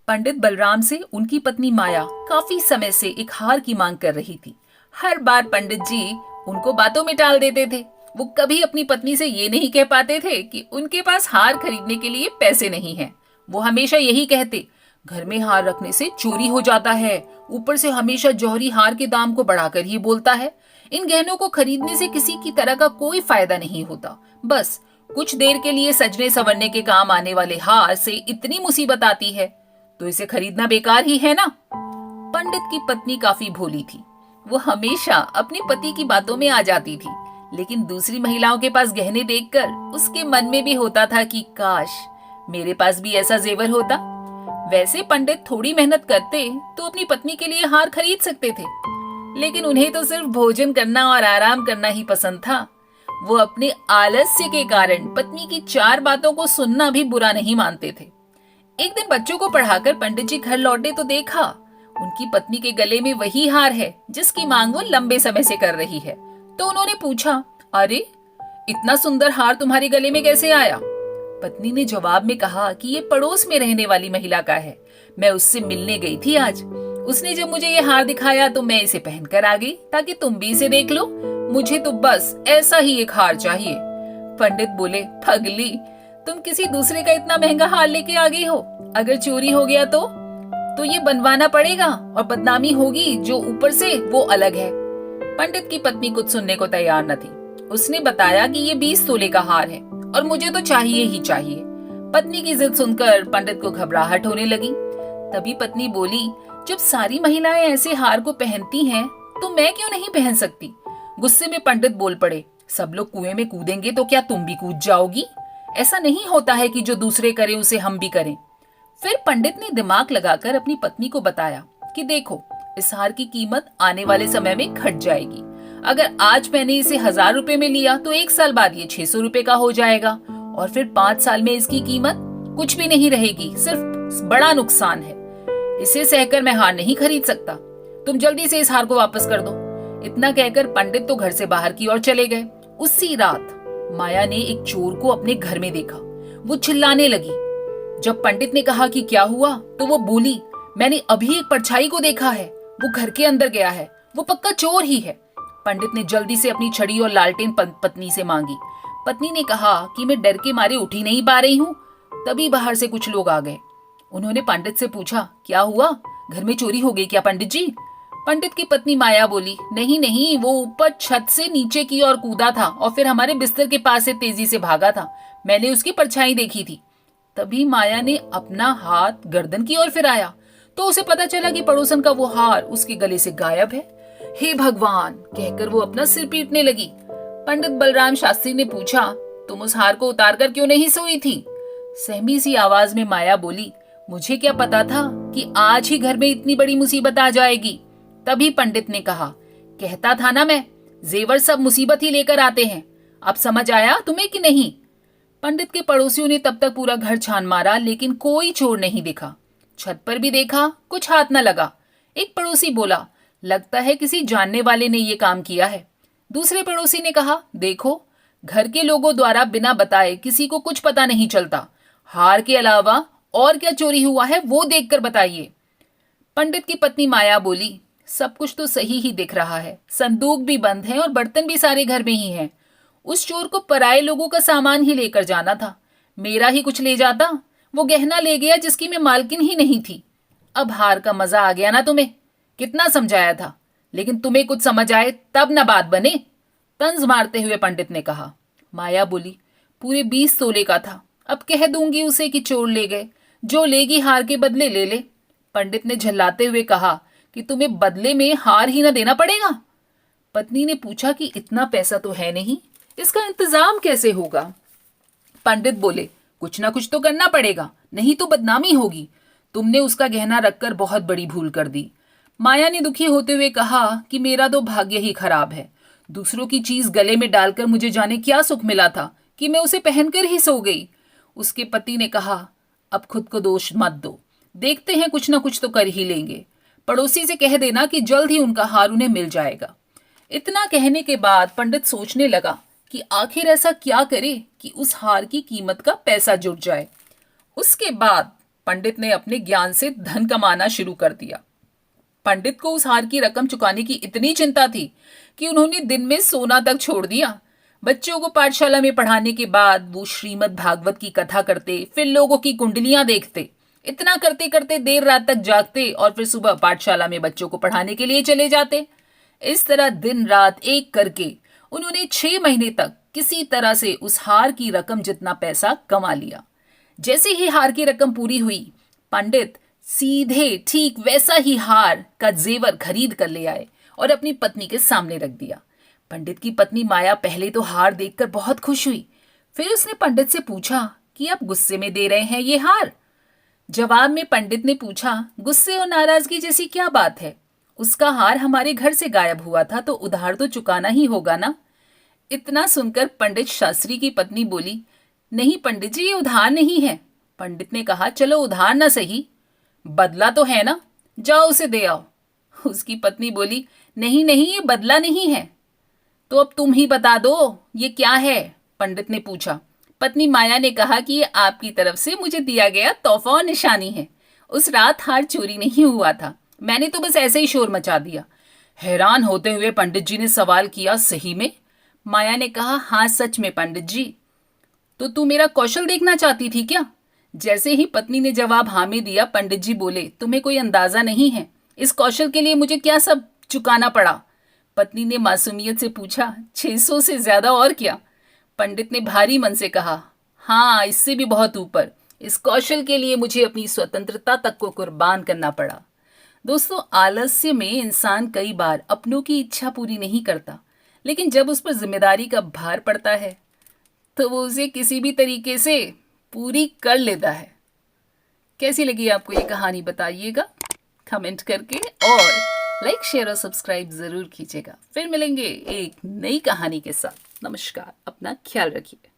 पंडित बलराम से उनकी पत्नी माया काफी समय से एक हार की मांग कर रही थी। हर बार पंडित जी उनको बातों में टाल देते थे। वो कभी अपनी पत्नी से ये नहीं कह पाते थे कि उनके पास हार खरीदने के लिए पैसे नहीं हैं। वो हमेशा यही कहते, घर में हार रखने से चोरी हो जाता है, ऊपर से हमेशा जौहरी हार के दाम को बढ़ाकर ही बोलता है। इन गहनों को खरीदने से किसी की तरह का कोई फायदा नहीं होता। बस कुछ देर के लिए सजने संवरने के काम आने वाले हार से इतनी मुसीबत आती है तो इसे खरीदना बेकार ही है ना। पंडित की पत्नी काफी भोली थी। वो हमेशा अपने पति की बातों में आ जाती थी, लेकिन दूसरी महिलाओं के पास गहने देखकर उसके मन में भी होता था कि काश मेरे पास भी ऐसा जेवर होता। वैसे पंडित थोड़ी मेहनत करते तो अपनी पत्नी के लिए हार खरीद सकते थे, लेकिन उन्हें तो सिर्फ भोजन करना और आराम करना ही पसंद था। वो अपने आलस्य के कारण पत्नी की 4 बातों को सुनना भी बुरा नहीं मानते थे। एक दिन बच्चों को पढ़ाकर पंडित जी घर लौटे तो देखा उनकी पत्नी के गले में वही हार है जिसकी मांग वो लंबे समय से कर रही है। तो उन्होंने पूछा, अरे इतना सुंदर हार तुम्हारे गले में कैसे आया? पत्नी ने जवाब में कहा कि ये पड़ोस में रहने वाली महिला का है। मैं उससे मिलने गई थी आज। उसने जब मुझे ये हार दिखाया तो मैं इसे पहनकर आ गई ताकि तुम भी इसे देख लो। मुझे तो बस ऐसा ही एक हार चाहिए। पंडित बोले, पगली, तुम किसी दूसरे का इतना महंगा हार लेके आ गई हो। अगर चोरी हो गया तो ये बनवाना पड़ेगा और बदनामी होगी जो ऊपर से वो अलग है। पंडित की पत्नी कुछ सुनने को तैयार न थी। उसने बताया कि ये 20 तोले का हार है और मुझे तो चाहिए ही चाहिए। पत्नी की जिद सुनकर पंडित को घबराहट होने लगी। तभी पत्नी बोली, जब सारी महिलाएं ऐसे हार को पहनती हैं तो मैं क्यों नहीं पहन सकती? गुस्से में पंडित बोल पड़े, सब लोग कुएं में कूदेंगे तो क्या तुम भी कूद जाओगी? ऐसा नहीं होता है कि जो दूसरे करें उसे हम भी करें। फिर पंडित ने दिमाग लगाकर अपनी पत्नी को बताया कि देखो, इस हार की कीमत आने वाले समय में घट जाएगी। अगर आज मैंने इसे 1000 रुपए में लिया तो 1 साल बाद ये 600 रुपए का हो जाएगा और फिर 5 साल में इसकी कीमत कुछ भी नहीं रहेगी, सिर्फ बड़ा नुकसान है। इसे सहकर मैं हार नहीं खरीद सकता। तुम जल्दी से इस हार को वापस कर दो। इतना कहकर पंडित तो घर से बाहर की ओर चले गए। उसी रात माया ने एक चोर को अपने घर में देखा। वो चिल्लाने लगी। जब पंडित ने कहा कि क्या हुआ तो वो बोली, मैंने अभी एक परछाई को देखा है, वो घर के अंदर गया है, वो पक्का चोर ही है। पंडित ने जल्दी से अपनी छड़ी और लालटेन पत्नी से मांगी। पत्नी ने कहा कि मैं डर के मारे उठ ही नहीं पा रही हूँ। तभी बाहर से कुछ लोग आ गए। उन्होंने पंडित से पूछा, क्या हुआ, घर में चोरी हो गई क्या पंडित जी? पंडित की पत्नी माया बोली, नहीं नहीं, वो ऊपर छत से नीचे की ओर कूदा था और फिर हमारे बिस्तर के पास से तेजी से भागा था। मैंने उसकी परछाई देखी थी। तभी माया ने अपना हाथ गर्दन की ओर फिराया तो उसे पता चला कि पड़ोसन का वो हार उसके गले से गायब है। हे भगवान कहकर वो अपना सिर पीटने लगी। पंडित बलराम शास्त्री ने पूछा, तुम उस हार को उतार कर क्यों नहीं सोई थी? सहमी सी आवाज में माया बोली, मुझे क्या पता था कि आज ही घर में इतनी बड़ी मुसीबत आ जाएगी। तभी पंडित ने कहा, कहता था ना मैं, जेवर सब मुसीबत ही लेकर आते हैं। अब समझ आया तुम्हें कि नहीं? पंडित के पड़ोसियों ने तब तक पूरा घर छान मारा, लेकिन कोई चोर नहीं दिखा। छत पर भी देखा, कुछ हाथ न लगा। एक पड़ोसी बोला, लगता है किसी जानने वाले ने ये काम किया है। दूसरे पड़ोसी ने कहा, देखो, घर के लोगों द्वारा बिना बताए किसी को कुछ पता नहीं चलता। हार के अलावा और क्या चोरी हुआ है वो देखकर बताइए। पंडित की पत्नी माया बोली, सब कुछ तो सही ही दिख रहा है। संदूक भी बंद है और बर्तन भी सारे घर में ही हैं। उस चोर को पराये लोगों का सामान ही लेकर जाना था। मेरा ही कुछ ले जाता। वो गहना ले गया जिसकी मैं मालकिन ही नहीं थी। अब हार का मजा आ गया ना तुम्हें? कितना समझाया था, लेकिन तुम्हें कुछ समझ आए तब ना बात बने। तंज मारते हुए पंडित ने कहा। माया बोली, पूरे 20 तोले का था। अब कह दूंगी उसे कि चोर ले गए। जो लेगी हार के बदले ले ले। पंडित ने झल्लाते हुए कहा कि तुम्हें बदले में हार ही ना देना पड़ेगा। पत्नी ने पूछा कि इतना पैसा तो है नहीं, इसका इंतजाम कैसे होगा? पंडित बोले, कुछ ना कुछ तो करना पड़ेगा, नहीं तो बदनामी होगी। तुमने उसका गहना रखकर बहुत बड़ी भूल कर दी। माया ने दुखी होते हुए कहा कि मेरा तो भाग्य ही खराब है। दूसरों की चीज गले में डालकर मुझे जाने क्या सुख मिला था कि मैं उसे पहनकर ही सो गई। उसके पति ने कहा, अब खुद को दोष मत दो, देखते हैं कुछ ना कुछ तो कर ही लेंगे। पड़ोसी से कह देना कि जल्द ही उनका हार उन्हें मिल जाएगा। इतना कहने के बाद पंडित सोचने लगा कि आखिर ऐसा क्या करे कि उस हार की कीमत का पैसा जुट जाए। उसके बाद पंडित ने अपने ज्ञान से धन कमाना शुरू कर दिया। पंडित को उस हार की रकम चुकाने की इतनी चिंता थी कि उन्होंने दिन में सोना तक छोड़ दिया। बच्चों को पाठशाला में पढ़ाने के बाद वो श्रीमद् भागवत की कथा करते, फिर लोगों की कुंडलियां देखते। इतना करते करते देर रात तक जागते और फिर सुबह पाठशाला में बच्चों को पढ़ाने के लिए चले जाते। इस तरह दिन रात एक करके उन्होंने 6 महीने तक किसी तरह से उस हार की रकम जितना पैसा कमा लिया। जैसे ही हार की रकम पूरी हुई, पंडित सीधे ठीक वैसा ही हार का जेवर खरीद कर ले आए और अपनी पत्नी के सामने रख दिया। पंडित की पत्नी माया पहले तो हार देखकर बहुत खुश हुई। फिर उसने पंडित से पूछा कि आप गुस्से में दे रहे हैं ये हार। जवाब में पंडित ने पूछा, गुस्से और नाराजगी जैसी क्या बात है? उसका हार हमारे घर से गायब हुआ था तो उधार तो चुकाना ही होगा ना। इतना सुनकर पंडित शास्त्री की पत्नी बोली, नहीं पंडित जी, ये उधार नहीं है। पंडित ने कहा, चलो उधार ना सही, बदला तो है ना, जाओ उसे दे आओ। उसकी पत्नी बोली, नहीं नहीं, ये बदला नहीं है। तो अब तुम ही बता दो ये क्या है? पंडित ने पूछा। पत्नी माया ने कहा कि ये आपकी तरफ से मुझे दिया गया तोहफा और निशानी है। उस रात हार चोरी नहीं हुआ था, मैंने तो बस ऐसे ही शोर मचा दिया। हैरान होते हुए पंडित जी ने सवाल किया, सही में? माया ने कहा, हाँ सच में पंडित जी। तो तू मेरा कौशल देखना चाहती थी क्या? जैसे ही पत्नी ने जवाब हाँ में दिया, पंडित जी बोले, तुम्हें कोई अंदाजा नहीं है इस कौशल के लिए मुझे क्या सब चुकाना पड़ा। पत्नी ने मासूमियत से पूछा, 600 से ज्यादा और क्या? पंडित ने भारी मन से कहा, हाँ इससे भी बहुत ऊपर। इस कौशल के लिए मुझे अपनी स्वतंत्रता तक को कुर्बान करना पड़ा। दोस्तों, आलस्य में इंसान कई बार अपनों की इच्छा पूरी नहीं करता, लेकिन जब उस पर जिम्मेदारी का भार पड़ता है तो वो उसे किसी भी तरीके से पूरी कर लेता है। कैसी लगी आपको ये कहानी बताइएगा कमेंट करके, और लाइक शेयर और सब्सक्राइब जरूर कीजिएगा। फिर मिलेंगे एक नई कहानी के साथ। नमस्कार, अपना ख्याल रखिए।